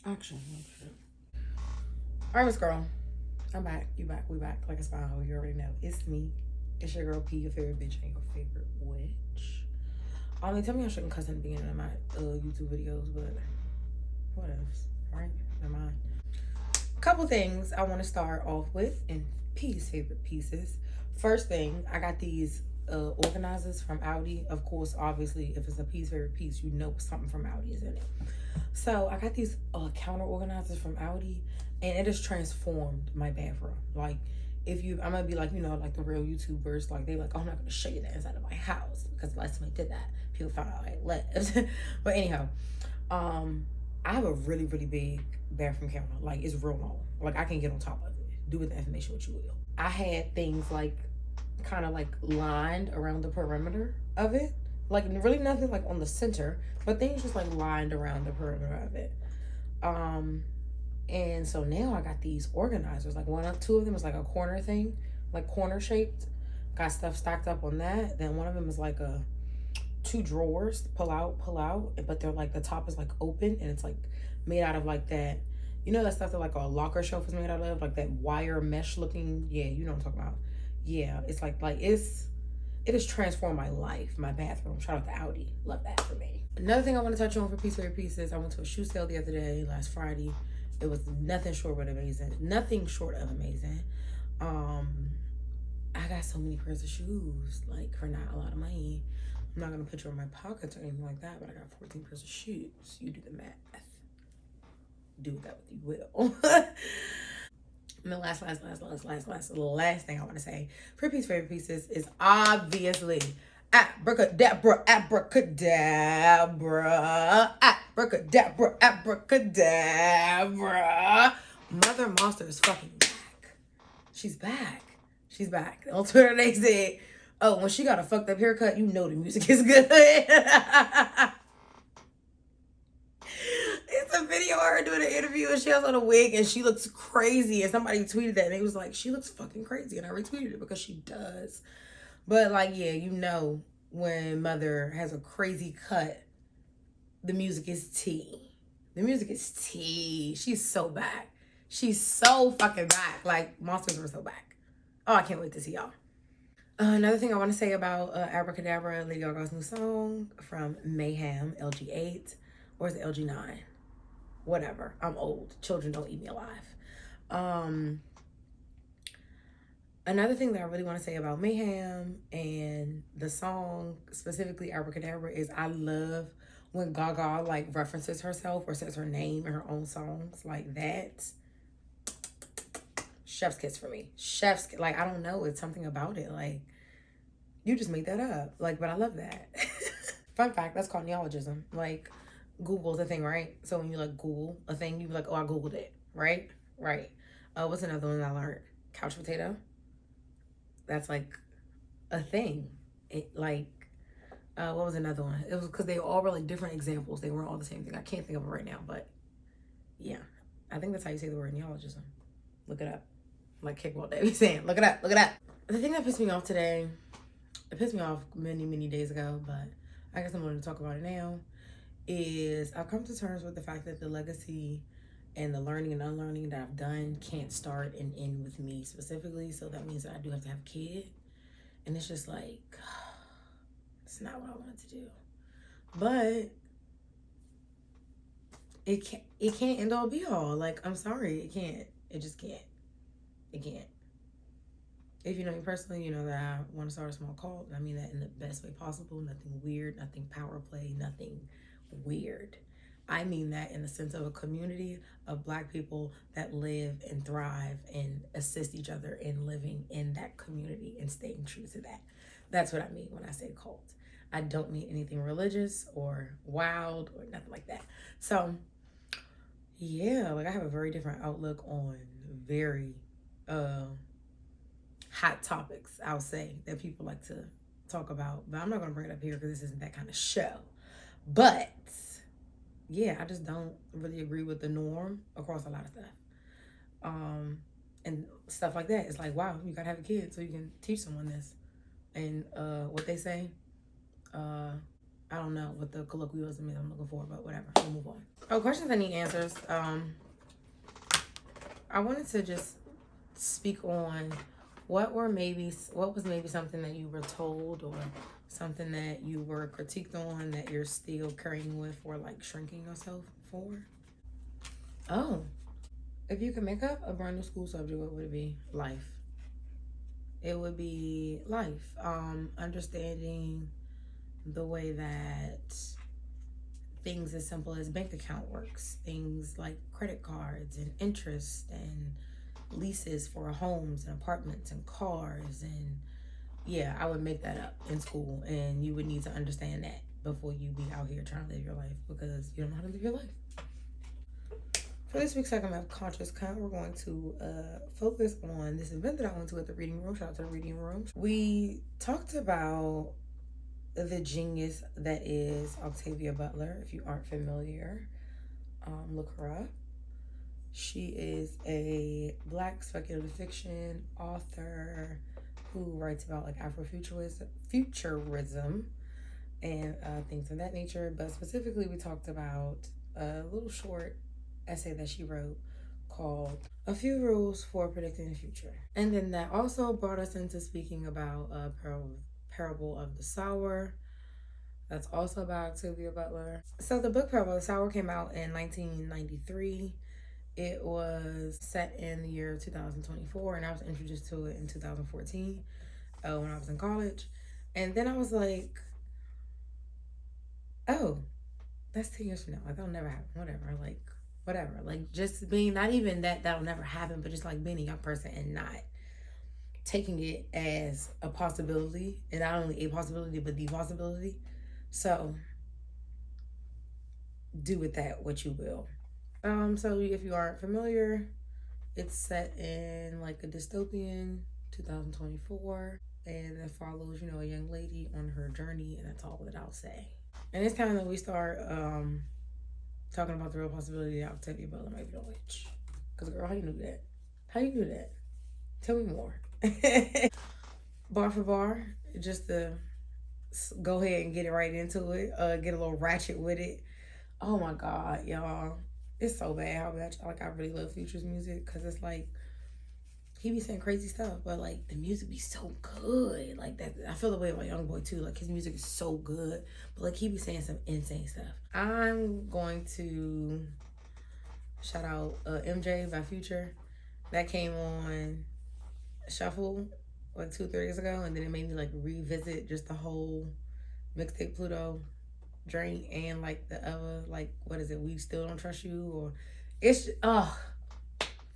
Action. Okay. All right, Miss Girl. I'm back. You back. We back. Like a spy hole. You already know. It's me. It's your girl P, your favorite bitch and your favorite witch. They tell me I shouldn't cuss in the beginning of my YouTube videos, but what else? Right? Never mind. A couple things I want to start off with in P's favorite pieces. First thing, I got these organizers from Audi. Of course, obviously, if it's a P's favorite piece, you know something from Audi is in it. So I got these counter organizers from Audi, and it has transformed my bathroom. Like, if you, I'm gonna be like, you know, like the real YouTubers, like they like, oh, I'm not gonna show you the inside of my house because last time I did that, people found out I lived. But anyhow, I have a really, really big bathroom counter. Like, it's real long. Like, I can get on top of it. Do with the information what you will. I had things like kind of like lined around the perimeter of it. Like, really nothing like on the center, but things just like lined around the perimeter of it. And so now I got these organizers. Like two of them is like a corner thing, like corner shaped. Got stuff stacked up on that. Then one of them is like a 2 drawers, pull out, but they're like the top is like open and it's like made out of like that, you know, that stuff that like a locker shelf is made out of, like that wire mesh looking. Yeah, you know what I'm talking about. Yeah, it's like it has transformed my life, my bathroom. Shout out to Audi. Love that for me. Another thing I want to touch on for Piece Favorite Pieces, I went to a shoe sale the other day, last Friday. It was nothing short of amazing. Nothing short of amazing. I got so many pairs of shoes, like for not a lot of money. I'm not going to put you in my pockets or anything like that, but I got 14 pairs of shoes. You do the math. Do with that what you will. And the last thing I want to say for Piece Favorite Pieces is obviously abracadabra, Mother Monster is fucking back. She's back. On Twitter they said, oh, when she got a fucked up haircut, you know the music is good. It's a video of her doing an interview and she has on a wig and she looks crazy. And somebody tweeted that and it was like, she looks fucking crazy. And I retweeted it because she does. But like, yeah, you know, when Mother has a crazy cut, the music is tea. The music is tea. She's so back. She's so fucking back. Like, monsters were so back. Oh, I can't wait to see y'all. Another thing I want to say about Abracadabra, Lady Gaga's new song from Mayhem, LG8, or is it LG9? Whatever. I'm old. Children don't eat me alive. Another thing that I really want to say about Mayhem and the song, specifically Abracadabra, is I love when Gaga like references herself or says her name in her own songs like that. Chef's kiss for me. Like, I don't know. It's something about it. Like, you just made that up. Like, but I love that. Fun fact, that's called neologism. Like, Google's a thing, right? So when you like Google a thing, you be like, oh, I Googled it, right? Right. What's another one that I learned? Couch potato. That's like a thing. What was another one? It was because they all were like different examples. They weren't all the same thing. I can't think of it right now, but yeah. I think that's how you say the word neologism. Look it up. Like Kickball Day saying, look it up. The thing that pissed me off today, it pissed me off many days ago, but I guess I'm going to talk about it now, is I've come to terms with the fact that the legacy and the learning and unlearning that I've done can't start and end with me specifically. So that means that I do have to have a kid. And it's just like, it's not what I wanted to do. But it can't end all be all. Like, I'm sorry, it can't. It just can't. It can't. If you know me personally, you know that I want to start a small cult. I mean that in the best way possible. Nothing weird, nothing power play, nothing weird. I mean that in the sense of a community of Black people that live and thrive and assist each other in living in that community and staying true to that. That's what I mean when I say cult. I don't mean anything religious or wild or nothing like that. So, yeah, like I have a very different outlook on very hot topics, I'll say, that people like to talk about. But I'm not going to bring it up here because this isn't that kind of show. But yeah, I just don't really agree with the norm across a lot of stuff. And stuff like that. It's like, wow, you gotta have a kid so you can teach someone this. And what they say, I don't know what the colloquialism is I'm looking for, but whatever. We'll move on. Oh, questions I need answers. I wanted to just speak on what was maybe something that you were told or something that you were critiqued on that you're still carrying with or like shrinking yourself for. Oh, if you could make up a brand new school subject, what would it be? Life. It would be life. Understanding the way that things as simple as bank account works, things like credit cards and interest and leases for homes and apartments and cars. And yeah, I would make that up in school, and you would need to understand that before you be out here trying to live your life, because you don't know how to live your life. For this week's segment of Conscious Count, we're going to focus on this event that I went to at the Reading Room. Shout out to the Reading Room. We talked about the genius that is Octavia Butler. If you aren't familiar, look her up. She is a Black speculative fiction author who writes about like Afrofuturism and things of that nature. But specifically, we talked about a little short essay that she wrote called A Few Rules for Predicting the Future. And then that also brought us into speaking about Parable of the Sower. That's also by Octavia Butler. So the book Parable of the Sower came out in 1993. It was set in the year 2024, and I was introduced to it in 2014 when I was in college. And then I was like, oh, that's 10 years from now. Like, that'll never happen. Whatever. Like, just being, not even that'll never happen, but just like being a young person and not taking it as a possibility, and not only a possibility, but the possibility. So, do with that what you will. So if you aren't familiar, it's set in like a dystopian 2024, and it follows, a young lady on her journey, and that's all that I'll say. And it's time that we start talking about the real possibility that Octavia Butler might be the witch. Because, girl, how you knew that? How you knew that? Tell me more. Bar for bar, just to go ahead and get it right into it, get a little ratchet with it. Oh my God, y'all. It's so bad how much I really love Future's music, because it's like he be saying crazy stuff, but like the music be so good. Like that, I feel the way about YoungBoy too. Like his music is so good, but like he be saying some insane stuff. I'm going to shout out MJ by Future. That came on Shuffle like 2-3 years ago, and then it made me like revisit just the whole mixtape Pluto drink, and like the other, like, what is it, We Still Don't Trust You, or it's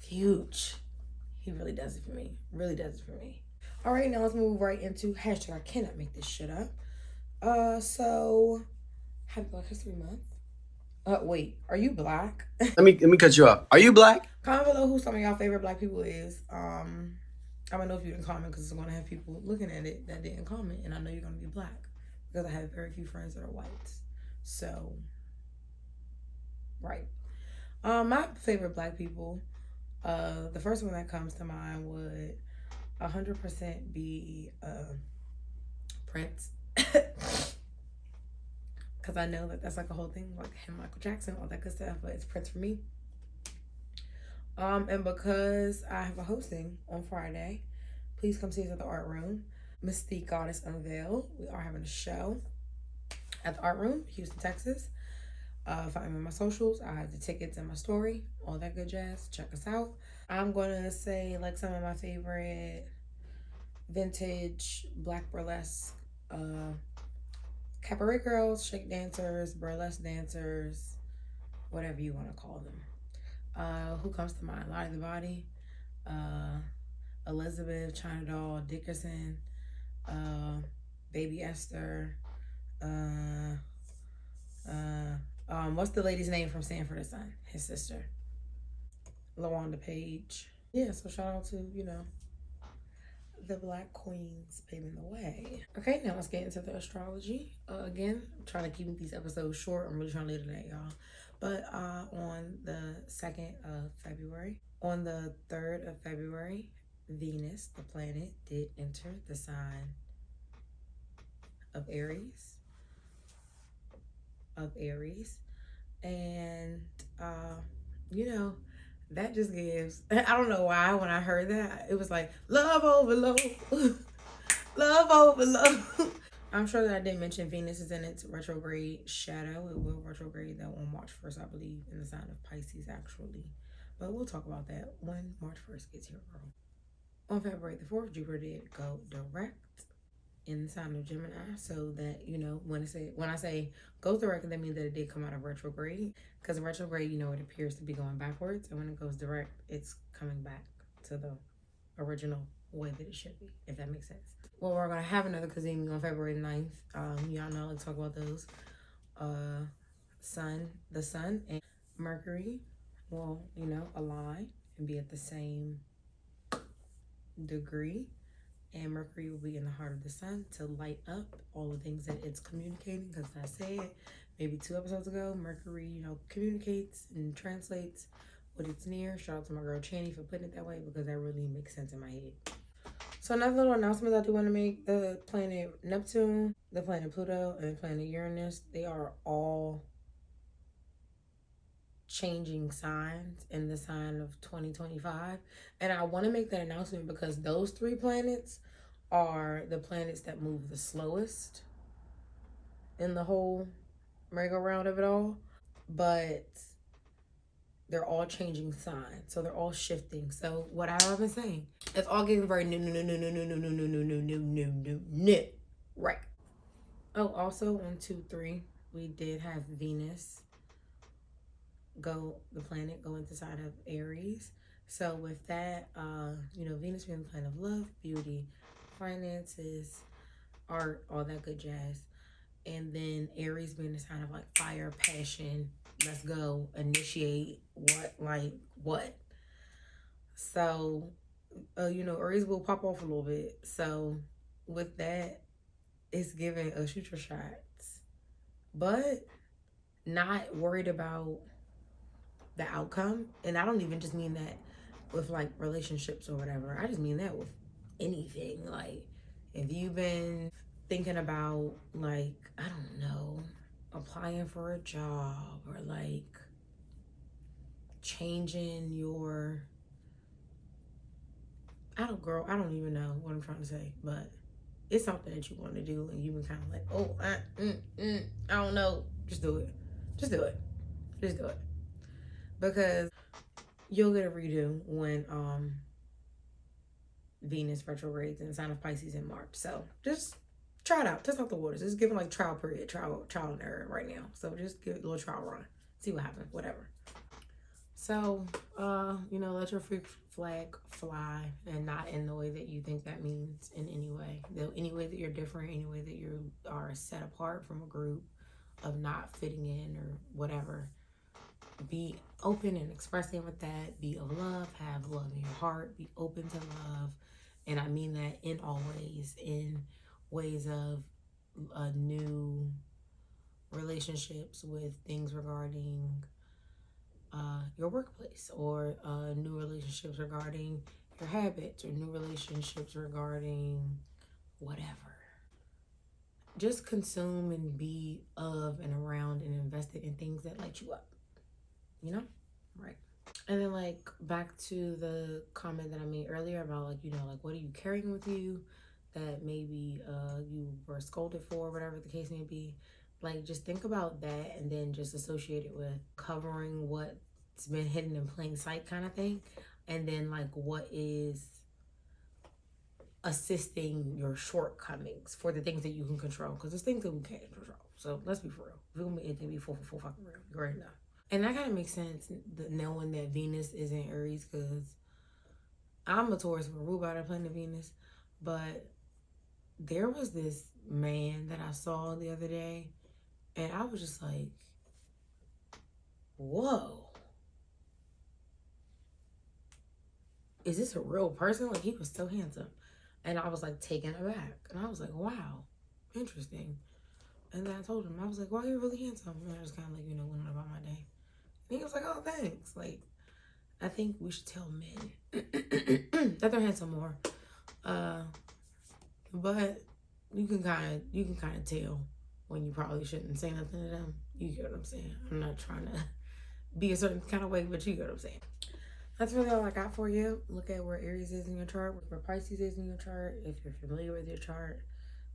huge. He really does it for me. All right, now let's move right into hashtag I cannot make this shit up. So happy Black History Month. Wait, are you Black? Let me cut you off. Are you Black? Comment below who some of y'all favorite Black people is. I don't know if you didn't comment, because I'm gonna have people looking at it that didn't comment, and I know you're gonna be Black because I have very few friends that are white. So, right. My favorite Black people, the first one that comes to mind would 100% be Prince. Because I know that that's like a whole thing, like him, Michael Jackson, all that good stuff, but it's Prince for me. And because I have a hosting on Friday, please come see us at the Art Room. Mystique Goddess Unveiled. We are having a show at the Art Room, Houston, Texas. Find me on my socials. I have the tickets in my story, all that good jazz. Check us out. I'm gonna say like some of my favorite vintage Black burlesque cabaret girls, shake dancers, burlesque dancers, whatever you want to call them. Who comes to mind? Lottie the Body, Elizabeth, China Doll, Dickerson, Baby Esther, what's the lady's name from Sanford and Son? His sister. LaWanda Page. Yeah, so shout out to, the Black queens paving the way. Okay, now let's get into the astrology. Again, I'm trying to keep these episodes short. I'm really trying to leave today, y'all. But on the 2nd of February, on the 3rd of February, Venus, the planet, did enter the sign of Aries. of Aries. And, you know, that just gives, I don't know why when I heard that, it was like, love overload, love overload. I'm sure that I didn't mention Venus is in its retrograde shadow. It will retrograde that on March 1st, I believe, in the sign of Pisces, actually. But we'll talk about that when March 1st gets here, girl. On February the 4th, Jupiter did go direct in the sign of Gemini, so that, you know, when I say goes direct, that means that it did come out of retrograde. Because retrograde, you know, it appears to be going backwards, and when it goes direct, it's coming back to the original way that it should be, if that makes sense. Well, we're gonna have another Kazemi on February 9th. Y'all know, let's talk about those. The sun and Mercury will, you know, align and be at the same degree. And Mercury will be in the heart of the sun to light up all the things that it's communicating. Because I said maybe 2 episodes ago, Mercury, you know, communicates and translates what it's near. Shout out to my girl Channy for putting it that way, because that really makes sense in my head. So another little announcement I do want to make: the planet Neptune, the planet Pluto, and the planet Uranus, they are all changing signs in the sign of 2025. And I want to make that announcement because those 3 planets are the planets that move the slowest in the whole merry-go-round of it all. But they're all changing signs, so they're all shifting. So what I've been saying, it's all getting very new. Right. Oh, also on 2-3, we did have Venus the planet go into sign of Aries. So with that, you know, Venus being the planet of love, beauty, finances, art, all that good jazz. And then Aries being the sign of like fire, passion, let's go, initiate, what. So, you know, Aries will pop off a little bit. So with that, it's giving a shoot your shots, but not worried about the outcome. And I don't even just mean that with like relationships or whatever. I just mean that with anything. Like, if you've been thinking about, like, I don't know, applying for a job, or like changing your, I don't even know what I'm trying to say, but it's something that you want to do and you've been kind of like, oh, I don't know, just do it. Just do it. Because you'll get a redo when Venus retrogrades in the sign of Pisces in March. So just try it out. Test out the waters. Just give it like trial period, trial and error right now. So just give it a little trial run. See what happens, whatever. So, you know, let your freak flag fly, and not in the way that you think that means in any way. Any way that you're different, any way that you are set apart from a group of not fitting in or whatever. Be open and expressing with that. Be of love. Have love in your heart. Be open to love. And I mean that in all ways. In ways of new relationships with things regarding your workplace, or new relationships regarding your habits, or new relationships regarding whatever. Just consume and be of and around and invested in things that light you up. You know? Right. And then, like, back to the comment that I made earlier about, like, you know, like, what are you carrying with you that maybe you were scolded for, whatever the case may be. Like, just think about that, and then just associate it with covering what's been hidden in plain sight kind of thing. And then, like, what is assisting your shortcomings for the things that you can control. Because there's things that we can't control. So let's be for real. If we can make anything be full fucking real, you already know. And that kind of makes sense, knowing that Venus is in Aries, because I'm a Taurus, we're ruled by the planet Venus. But there was this man that I saw the other day, and I was just like, whoa. Is this a real person? Like, he was so handsome. And I was like taken aback. And I was like, wow, interesting. And then I told him, I was like, wow, you're really handsome. And I just kind of like, went on about my day. And he was like, oh, thanks. Like, I think we should tell men that they're handsome more. But you can kind of tell when you probably shouldn't say nothing to them. You get what I'm saying? I'm not trying to be a certain kind of way, but you get what I'm saying. That's really all I got for you. Look at where Aries is in your chart, where Pisces is in your chart, if you're familiar with your chart,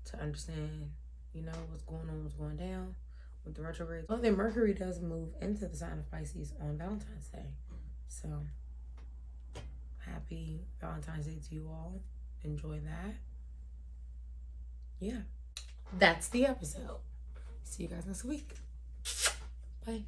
to understand, you know, what's going on, what's going down with the retrograde. Well, then Mercury does move into the sign of Pisces on Valentine's Day. So, happy Valentine's Day to you all. Enjoy that. Yeah. That's the episode. See you guys next week. Bye.